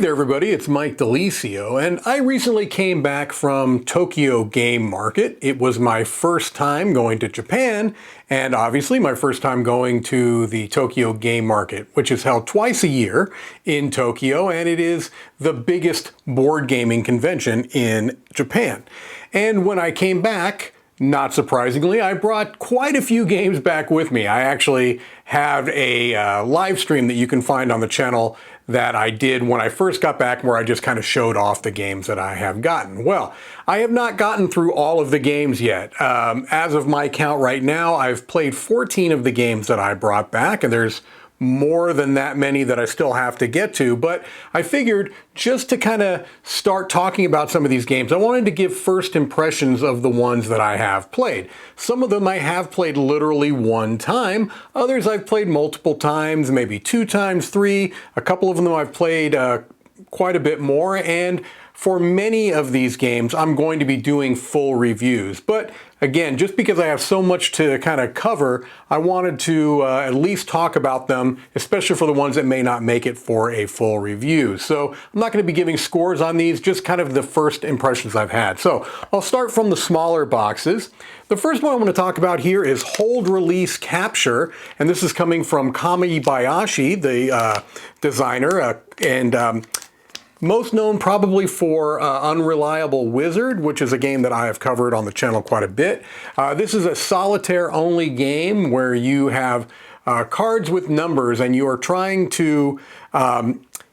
there everybody, it's Mike DiLisio, and I recently came back from Tokyo Game Market. It was my first time going to Japan, and obviously my first time going to the Tokyo Game Market, which is held twice a year in Tokyo, and it is the biggest board gaming convention in Japan. And when I came back, not surprisingly, I brought quite a few games back with me. I actually have a live stream that you can find on the channel that I did when I first got back, where I just kind of showed off the games that I have gotten. Well, I have not gotten through all of the games yet. As of my count right now, I've played 14 of the games that I brought back, and there's more than that many that I still have to get to, but I figured just to kind of start talking about some of these games, I wanted to give first impressions of the ones that I have played. Some of them I have played literally one time, others I've played multiple times, maybe 2 times, 3, a couple of them I've played quite a bit more, and for many of these games, I'm going to be doing full reviews. But again, just because I have so much to kind of cover, I wanted to at least talk about them, especially for the ones that may not make it for a full review. So I'm not going to be giving scores on these, just kind of the first impressions I've had. So I'll start from the smaller boxes. The first one I want to talk about here is Hold, Release, Capture, and this is coming from Kamibayashi, the designer, and most known probably for Unreliable Wizard, which is a game that I have covered on the channel quite a bit. This is a solitaire-only game where you have cards with numbers and you are trying to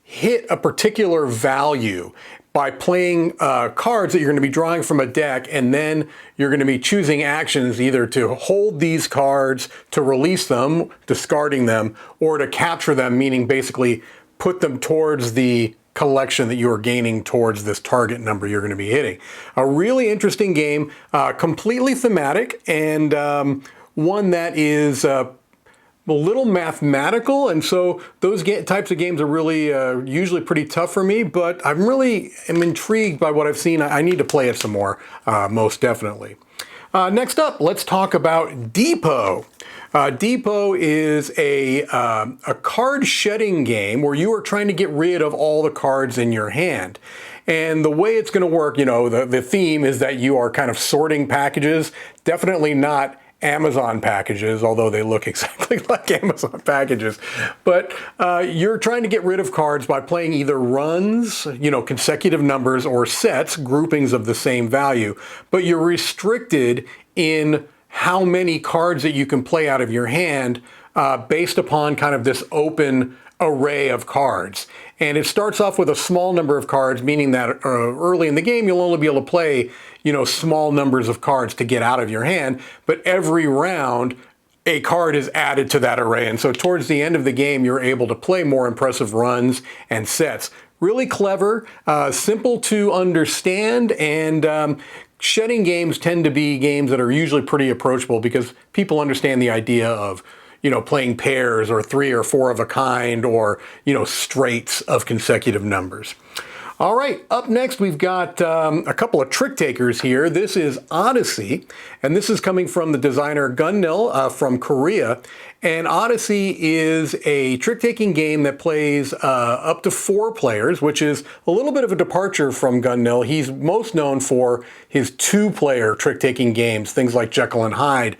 hit a particular value by playing cards that you're going to be drawing from a deck, and then you're going to be choosing actions either to hold these cards, to release them, discarding them, or to capture them, meaning basically put them towards the collection that you are gaining towards this target number you're going to be hitting. A really interesting game, completely thematic, and one that is a little mathematical, and so those types of games are really usually pretty tough for me, but I really am intrigued by what I've seen. I need to play it some more, most definitely. Next up, let's talk about Depot. Depot is a card shedding game where you are trying to get rid of all the cards in your hand. And the way it's going to work, you know, the theme is that you are kind of sorting packages, definitely not Amazon packages, although they look exactly like Amazon packages. But you're trying to get rid of cards by playing either runs, you know, consecutive numbers, or sets, groupings of the same value. But you're restricted in how many cards that you can play out of your hand based upon kind of this open array of cards. And it starts off with a small number of cards, meaning that early in the game you'll only be able to play, you know, small numbers of cards to get out of your hand, but every round a card is added to that array. And so towards the end of the game you're able to play more impressive runs and sets. Really clever, simple to understand, and shedding games tend to be games that are usually pretty approachable because people understand the idea of, you know, playing pairs or 3 or 4 of a kind, or, you know, straights of consecutive numbers. All right, up next we've got a couple of trick takers here. This is Odyssey, and this is coming from the designer Gunnil from Korea. And Odyssey is a trick-taking game that plays up to 4 players, which is a little bit of a departure from Gunnil. He's most known for his 2-player trick-taking games, things like Jekyll and Hyde,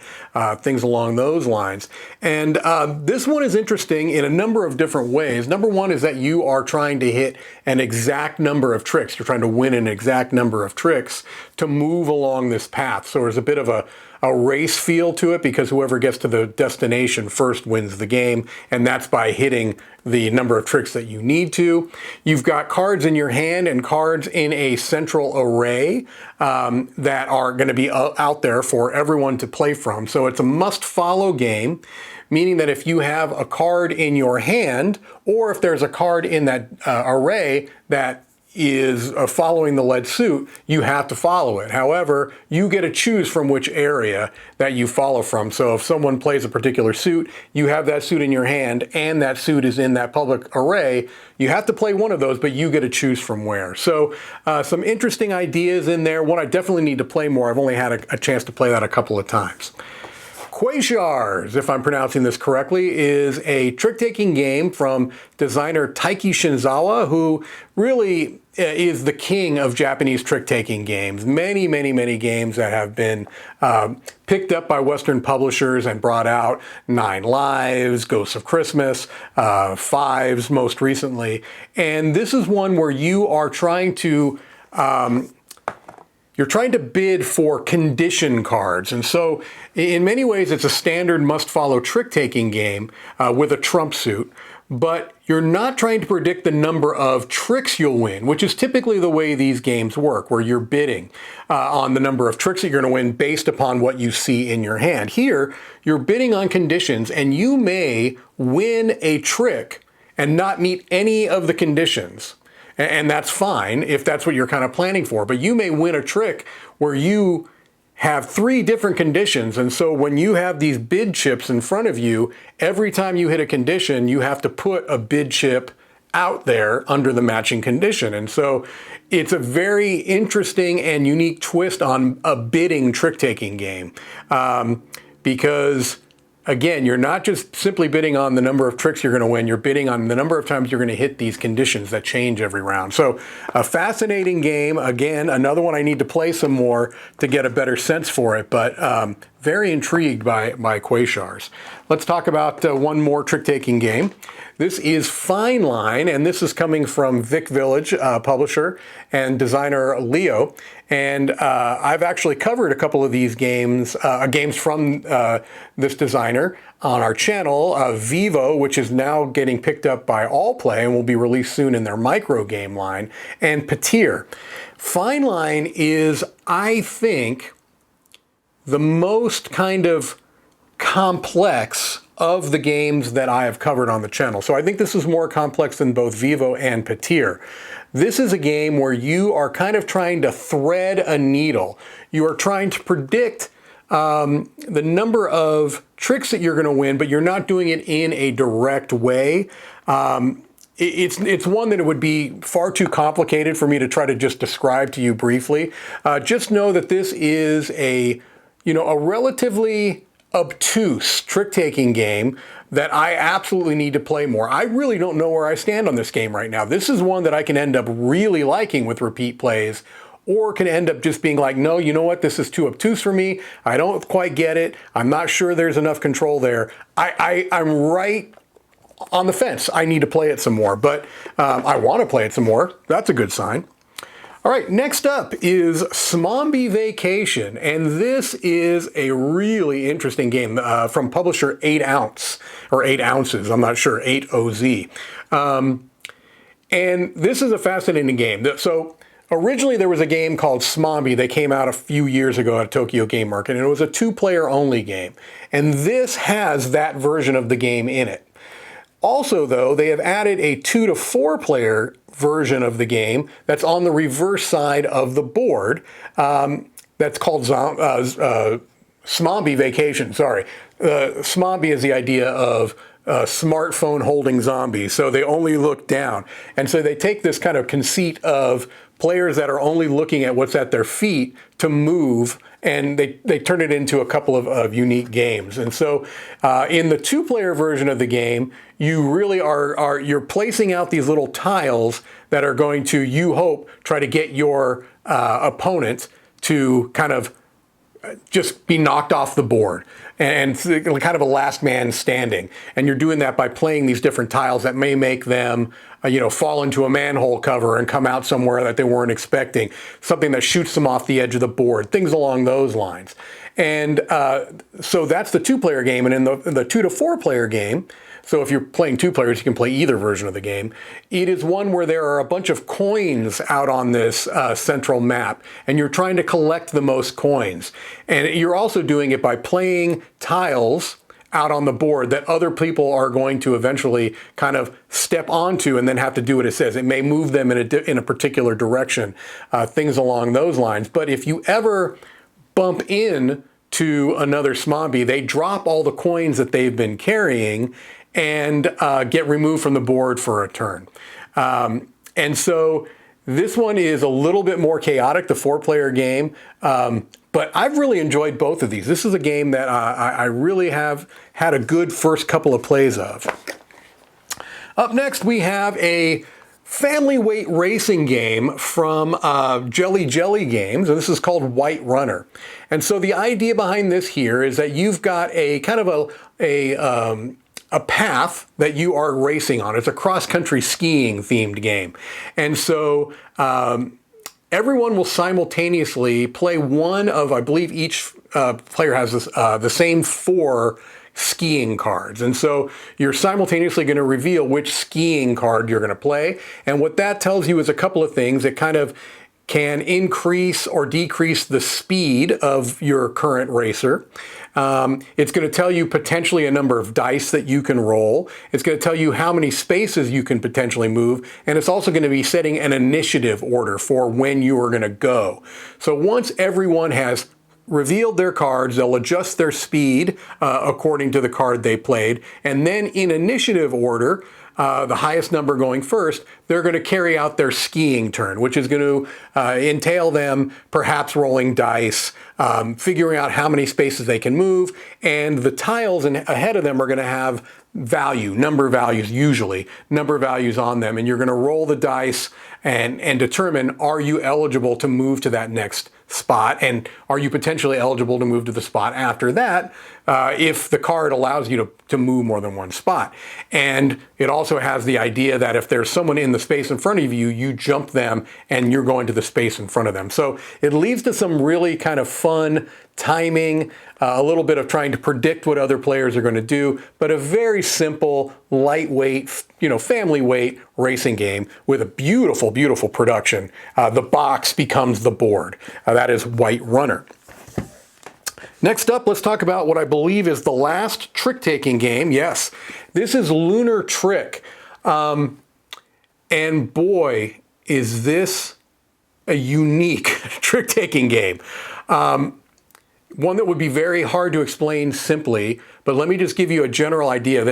things along those lines. And this one is interesting in a number of different ways. Number one is that you are trying to hit an exact number of tricks. You're trying to win an exact number of tricks to move along this path. So there's a bit of a race feel to it, because whoever gets to the destination first wins the game, and that's by hitting the number of tricks that you need to. You've got cards in your hand and cards in a central array that are going to be out there for everyone to play from. So it's a must-follow game, meaning that if you have a card in your hand, or if there's a card in that array that is following the lead suit, you have to follow it. However, you get to choose from which area that you follow from. So if someone plays a particular suit, you have that suit in your hand and that suit is in that public array, you have to play one of those, but you get to choose from where. So some interesting ideas in there. One I definitely need to play more. I've only had a chance to play that a couple of times. Quashars, if I'm pronouncing this correctly, is a trick-taking game from designer Taiki Shinzawa, who really is the king of Japanese trick-taking games. Many, many, many games that have been picked up by Western publishers and brought out. 9 Lives, Ghosts of Christmas, Fives most recently. And this is one where you are trying to bid for condition cards. And so in many ways, it's a standard must-follow trick-taking game with a trump suit. But you're not trying to predict the number of tricks you'll win, which is typically the way these games work, where you're bidding on the number of tricks that you're going to win based upon what you see in your hand. Here, you're bidding on conditions, and you may win a trick and not meet any of the conditions. And that's fine if that's what you're kind of planning for. But you may win a trick where you have 3 different conditions. And so when you have these bid chips in front of you, every time you hit a condition, you have to put a bid chip out there under the matching condition. And so it's a very interesting and unique twist on a bidding trick-taking game. Because again, you're not just simply bidding on the number of tricks you're going to win, you're bidding on the number of times you're going to hit these conditions that change every round. So a fascinating game. Again, another one I need to play some more to get a better sense for it, but very intrigued by Quashars. Let's talk about one more trick-taking game. This is Fine Line, and this is coming from Vic Village, publisher and designer Leo. And I've actually covered a couple of these games from this designer on our channel. Vivo, which is now getting picked up by Allplay and will be released soon in their micro game line, and Petir. Fine Line is, I think, the most kind of complex of the games that I have covered on the channel. So I think this is more complex than both Vivo and Petir. This is a game where you are kind of trying to thread a needle. You are trying to predict the number of tricks that you're going to win, but you're not doing it in a direct way. It's one that it would be far too complicated for me to try to just describe to you briefly. Just know that this is a relatively obtuse trick-taking game that I absolutely need to play more. I really don't know where I stand on this game right now. This is one that I can end up really liking with repeat plays, or can end up just being like, no, you know what, this is too obtuse for me. I don't quite get it. I'm not sure there's enough control there. I'm right on the fence. I need to play it some more, but I want to play it some more. That's a good sign. All right, next up is Smombie Vacation, and this is a really interesting game from publisher 8 Ounce, or 8 Ounces, I'm not sure, 8OZ. And this is a fascinating game. So originally there was a game called Smombie that came out a few years ago at Tokyo Game Market, and it was a 2-player only game. And this has that version of the game in it. Also, though, they have added a 2 to 4 player version of the game that's on the reverse side of the board. That's called Smombie Vacation. Sorry. Smombie is the idea of smartphone holding zombies. So they only look down. And so they take this kind of conceit of players that are only looking at what's at their feet to move, and they turn it into a couple of unique games. And so in the 2-player version of the game, you really you're placing out these little tiles that are going to, you hope, try to get your opponent to kind of just be knocked off the board, and kind of a last man standing. And you're doing that by playing these different tiles that may make them fall into a manhole cover and come out somewhere that they weren't expecting, something that shoots them off the edge of the board, things along those lines. And so that's the 2-player game. And in the 2 to 4 player game, so if you're playing 2 players, you can play either version of the game. It is one where there are a bunch of coins out on this central map, and you're trying to collect the most coins. And you're also doing it by playing tiles out on the board that other people are going to eventually kind of step onto and then have to do what it says. It may move them in a particular direction, things along those lines. But if you ever bump in to another Smombie, they drop all the coins that they've been carrying and get removed from the board for a turn. And so this one is a little bit more chaotic, the 4-player game, but But I've really enjoyed both of these. This is a game that I really have had a good first couple of plays of. Up next, we have a family weight racing game from Jelly Games, and this is called White Runner. And so the idea behind this here is that you've got a kind of a path that you are racing on. It's a cross-country skiing themed game. And so everyone will simultaneously play one of, I believe each player has this, the same 4 skiing cards. And so you're simultaneously going to reveal which skiing card you're going to play. And what that tells you is a couple of things. It kind of can increase or decrease the speed of your current racer. It's going to tell you potentially a number of dice that you can roll. It's going to tell you how many spaces you can potentially move. And it's also going to be setting an initiative order for when you are going to go. So once everyone has revealed their cards, they'll adjust their speed according to the card they played. And then in initiative order, the highest number going first, they're going to carry out their skiing turn, which is going to entail them perhaps rolling dice, figuring out how many spaces they can move, and the tiles ahead of them are going to have number values usually, number values on them, and you're going to roll the dice and determine, are you eligible to move to that next spot, and are you potentially eligible to move to the spot after that if the card allows you to move more than one spot. And it also has the idea that if there's someone in the space in front of you, you jump them and you're going to the space in front of them. So it leads to some really kind of fun timing, a little bit of trying to predict what other players are going to do, but a very simple, lightweight, family weight racing game with a beautiful, beautiful production. The box becomes the board. That is White Runner. Next up, let's talk about what I believe is the last trick-taking game. Yes, this is Lunar Trick. And boy, is this a unique trick-taking game. One that would be very hard to explain simply, but let me just give you a general idea.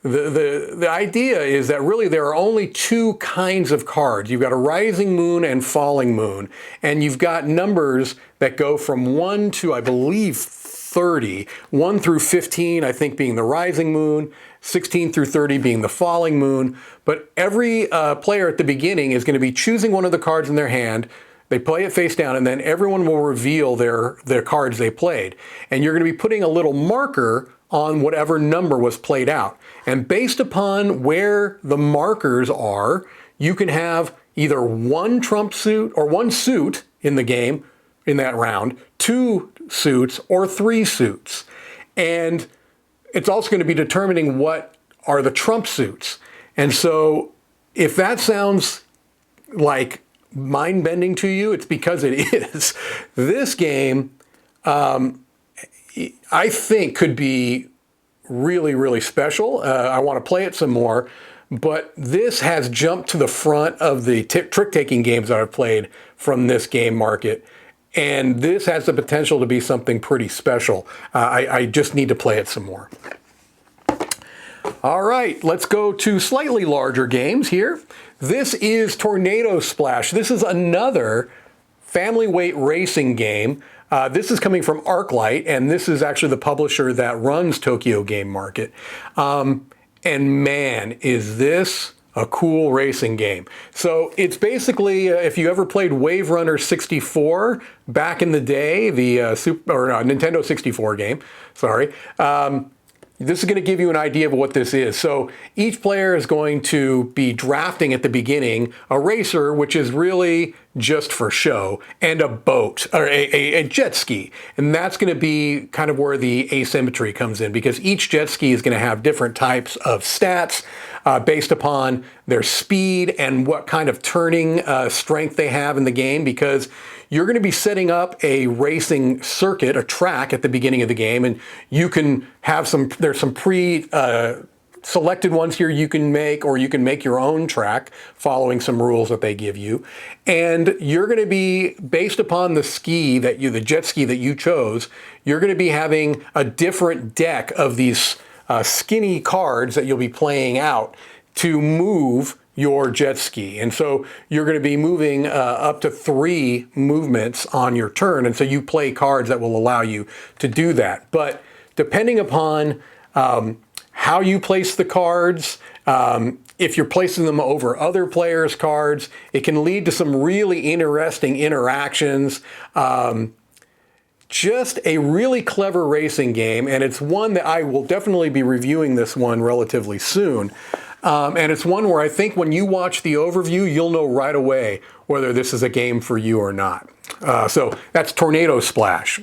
The idea is that really there are only 2 kinds of cards. You've got a rising moon and falling moon, and you've got numbers that go from 1 to, I believe, 30. 1 through 15, I think, being the rising moon, 16 through 30 being the falling moon. But every player at the beginning is going to be choosing one of the cards in their hand. They play it face down, and then everyone will reveal their cards they played. And you're going to be putting a little marker on whatever number was played out. And based upon where the markers are, you can have either one trump suit or one suit in the game, in that round, 2 suits or 3 suits. And it's also going to be determining what are the trump suits. And so if that sounds like mind-bending to you, it's because it is. This game, I think, could be really, really special. I want to play it some more, but this has jumped to the front of the trick-taking games that I've played from this game market, and this has the potential to be something pretty special. I just need to play it some more. All right, let's go to slightly larger games here. This is Tornado Splash. This is another family weight racing game. This is coming from ArcLight, and this is actually the publisher that runs Tokyo Game Market. And man, is this a cool racing game. So it's basically, if you ever played Wave Runner 64 back in the day, the Nintendo 64 game, sorry, this is going to give you an idea of what this is. So each player is going to be drafting at the beginning a racer, which is really just for show, and a boat, or a jet ski. And that's going to be kind of where the asymmetry comes in, because each jet ski is going to have different types of stats based upon their speed and what kind of turning strength they have in the game, because you're going to be setting up a racing circuit, a track at the beginning of the game, and you can have there's some selected ones here you can make, or you can make your own track following some rules that they give you. And you're going to be, based upon the jet ski that you chose, you're going to be having a different deck of these skinny cards that you'll be playing out to move your jet ski. And so you're going to be moving up to 3 movements on your turn. And so you play cards that will allow you to do that. But depending upon how you place the cards, if you're placing them over other players' cards, it can lead to some really interesting interactions. Just a really clever racing game, and it's one that I will definitely be reviewing this one relatively soon. And it's one where I think when you watch the overview, you'll know right away whether this is a game for you or not. So that's Tornado Splash.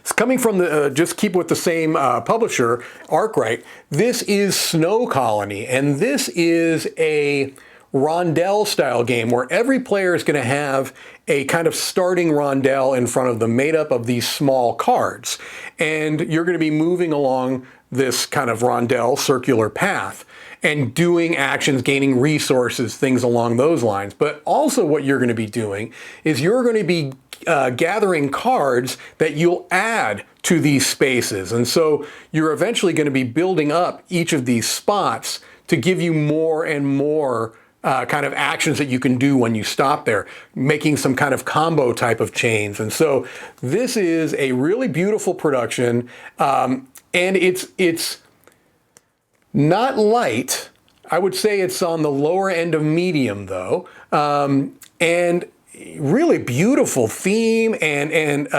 It's coming from the, just keep with the same publisher, Arkwright. This is Snow Colony, and this is a rondelle style game where every player is going to have a kind of starting rondelle in front of them made up of these small cards. And you're going to be moving along this kind of rondelle circular path and doing actions, gaining resources, things along those lines. But also what you're going to be doing is you're going to be gathering cards that you'll add to these spaces. And so you're eventually going to be building up each of these spots to give you more and more kind of actions that you can do when you stop there, making some kind of combo type of chains. And so this is a really beautiful production, and it's not light. I would say it's on the lower end of medium though, and really beautiful theme, and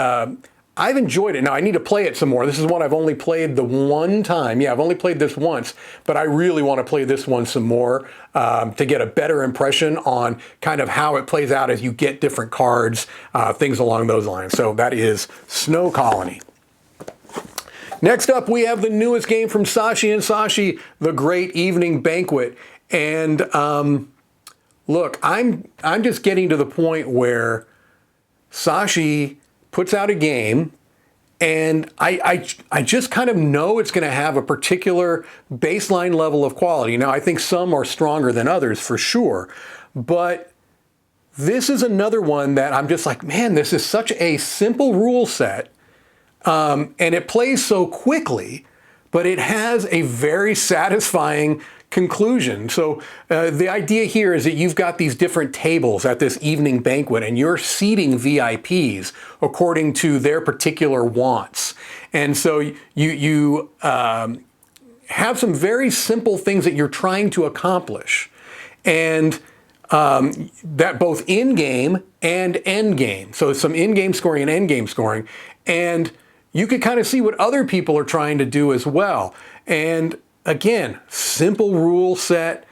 I've enjoyed it. Now I need to play it some more. This is one I've only played the one time. Yeah, I've only played this once, but I really want to play this one some more to get a better impression on kind of how it plays out as you get different cards, things along those lines. So that is Snow Colony. Next up, we have the newest game from Sashi and Sashi, The Great Evening Banquet. And look, I'm just getting to the point where Sashi puts out a game, and I just kind of know it's going to have a particular baseline level of quality. Now, I think some are stronger than others for sure, but this is another one that I'm just like, man, this is such a simple rule set, and it plays so quickly, but it has a very satisfying conclusion. So the idea here is that you've got these different tables at this evening banquet, and you're seating VIPs according to their particular wants. And so you have some very simple things that you're trying to accomplish, and that both in-game and end-game. So some in-game scoring and end-game scoring, and you can kind of see what other people are trying to do as well. And again, simple rule set,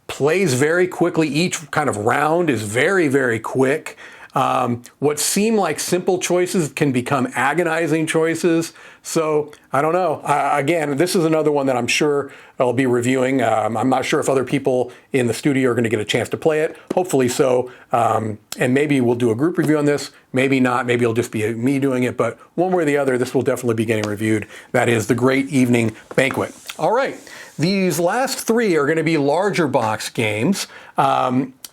plays very quickly. Each kind of round is very, very quick. What seem like simple choices can become agonizing choices. So I don't know. Again, this is another one that I'm sure I'll be reviewing. I'm not sure if other people in the studio are going to get a chance to play it. Hopefully so. And maybe we'll do a group review on this. Maybe not. Maybe it'll just be me doing it. But one way or the other, this will definitely be getting reviewed. That is The Great Evening Banquet. All right. These last 3 are going to be larger box games.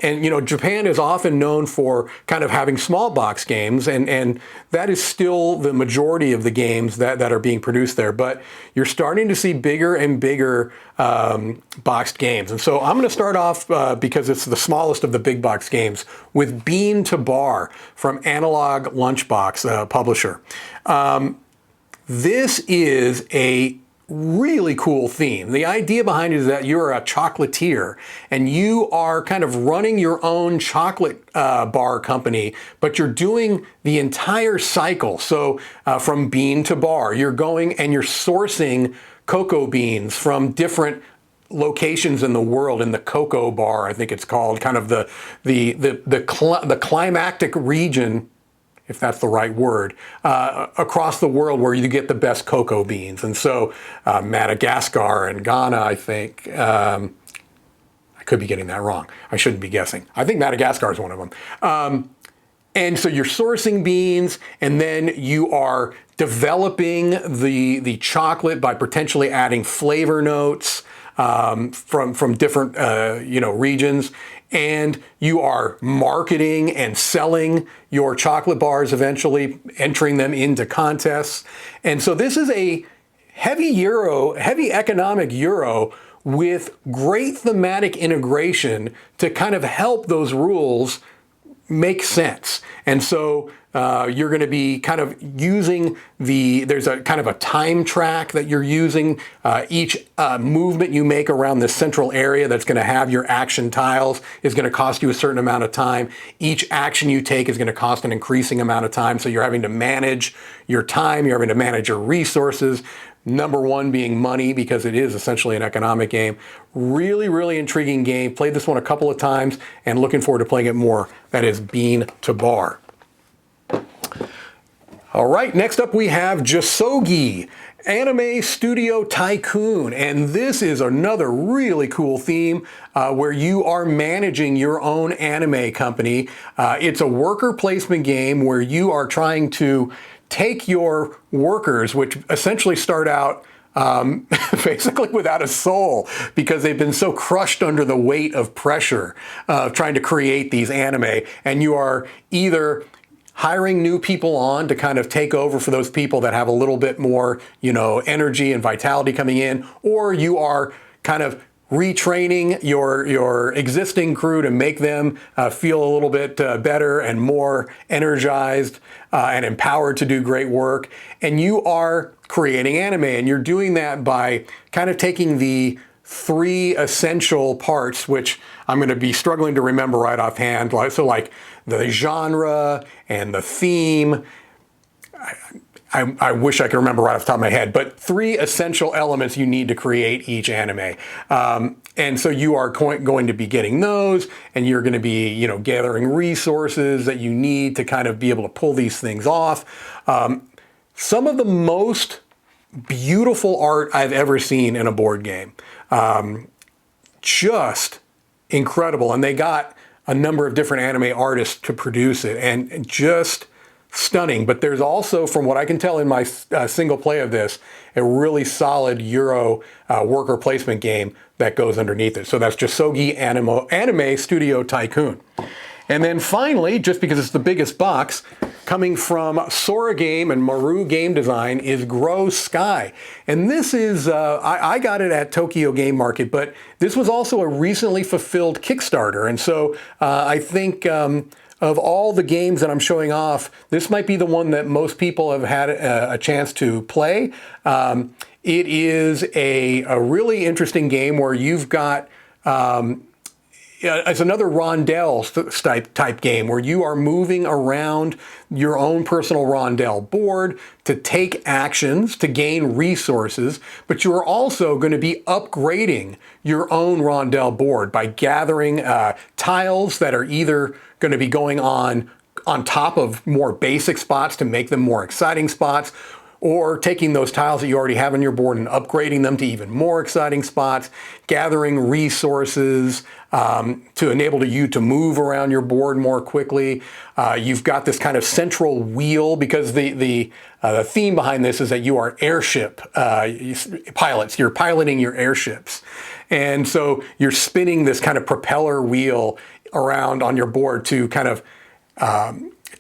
And, you know, Japan is often known for kind of having small box games, and that is still the majority of the games that are being produced there. But you're starting to see bigger and bigger boxed games. And so I'm going to start off, because it's the smallest of the big box games, with Bean to Bar from Analog Lunchbox publisher. This is a really cool theme. The idea behind it is that you're a chocolatier and you are kind of running your own chocolate bar company, but you're doing the entire cycle. So from bean to bar, you're going and you're sourcing cocoa beans from different locations in the world, in the cocoa bar, I think it's called, kind of the climactic region, if that's the right word, across the world where you get the best cocoa beans. And so Madagascar and Ghana, I think, I could be getting that wrong. I shouldn't be guessing. I think Madagascar is one of them. And so you're sourcing beans, and then you are developing the chocolate by potentially adding flavor notes from different regions. And you are marketing and selling your chocolate bars, eventually entering them into contests. And so this is a heavy economic Euro with great thematic integration to kind of help those rules make sense. And so you're going to be kind of using there's a kind of a time track that you're using. Each movement you make around this central area that's going to have your action tiles is going to cost you a certain amount of time. Each action you take is going to cost an increasing amount of time. So you're having to manage your time, you're having to manage your resources. Number one being money, because it is essentially an economic game. Really, really intriguing game. Played this one a couple of times and looking forward to playing it more. That is Bean to Bar. All right, next up we have Josogi, Anime Studio Tycoon. And this is another really cool theme where you are managing your own anime company. It's a worker placement game where you are trying to take your workers, which essentially start out basically without a soul because they've been so crushed under the weight of pressure of trying to create these anime, and you are either hiring new people on to kind of take over for those people that have a little bit more, energy and vitality coming in, or you are kind of retraining your existing crew to make them feel a little bit better and more energized and empowered to do great work. And you are creating anime, and you're doing that by kind of taking the three essential parts, which I'm going to be struggling to remember right offhand. So like the genre and the theme. I wish I could remember right off the top of my head, but three essential elements you need to create each anime. And so you are going to be getting those, and you're going to be, gathering resources that you need to kind of be able to pull these things off. Some of the most beautiful art I've ever seen in a board game. Just incredible. And they got a number of different anime artists to produce it, and just stunning. But there's also, from what I can tell in my single play of this, a really solid Euro worker placement game that goes underneath it. So that's Josogi Anime Studio Tycoon. And then finally, just because it's the biggest box, coming from Sora Game and Maru Game Design, is Grow Sky. And this is, I got it at Tokyo Game Market, but this was also a recently fulfilled Kickstarter. And so I think of all the games that I'm showing off, this might be the one that most people have had a chance to play. It is a really interesting game where you've got, it's another rondelle type game where you are moving around your own personal rondelle board to take actions, to gain resources, but you are also going to be upgrading your own rondelle board by gathering tiles that are either going to be going on top of more basic spots to make them more exciting spots, or taking those tiles that you already have on your board and upgrading them to even more exciting spots, gathering resources to enable you to move around your board more quickly. You've got this kind of central wheel, because the theme behind this is that you are airship pilots. You're piloting your airships. And so you're spinning this kind of propeller wheel around on your board to kind of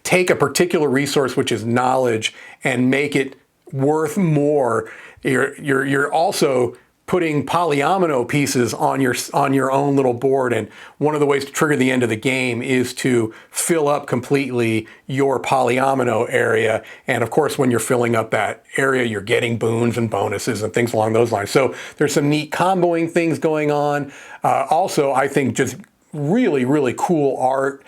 take a particular resource, which is knowledge, and make it worth more. You're also putting polyomino pieces on your own little board, and one of the ways to trigger the end of the game is to fill up completely your polyomino area. And of course, when you're filling up that area, you're getting boons and bonuses and things along those lines. So there's some neat comboing things going on. Also, I think just really, really cool art.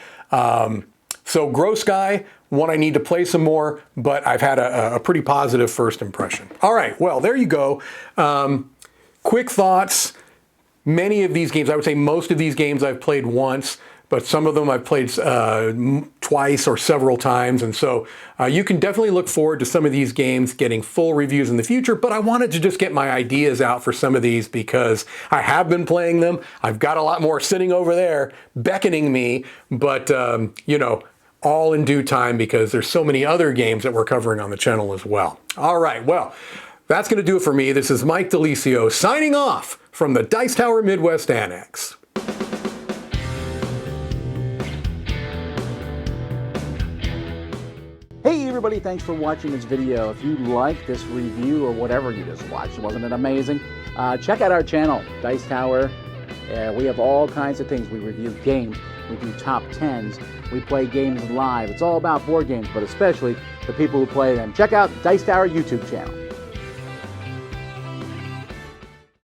So Grow Sky, one I need to play some more, but I've had a pretty positive first impression. All right, well, there you go. Quick thoughts. Many of these games, I would say most of these games I've played once, but some of them I've played twice or several times. And so you can definitely look forward to some of these games getting full reviews in the future, but I wanted to just get my ideas out for some of these because I have been playing them. I've got a lot more sitting over there beckoning me, but all in due time, because there's so many other games that we're covering on the channel as well. All right, well, that's going to do it for me. This is Mike DiLisio signing off from the Dice Tower Midwest Annex. Hey everybody, thanks for watching this video. If you like this review or whatever you just watched, wasn't it amazing? Check out our channel, Dice Tower. We have all kinds of things. We review games, we do top 10s, we play games live. It's all about board games, but especially the people who play them. Check out Dice Tower YouTube channel.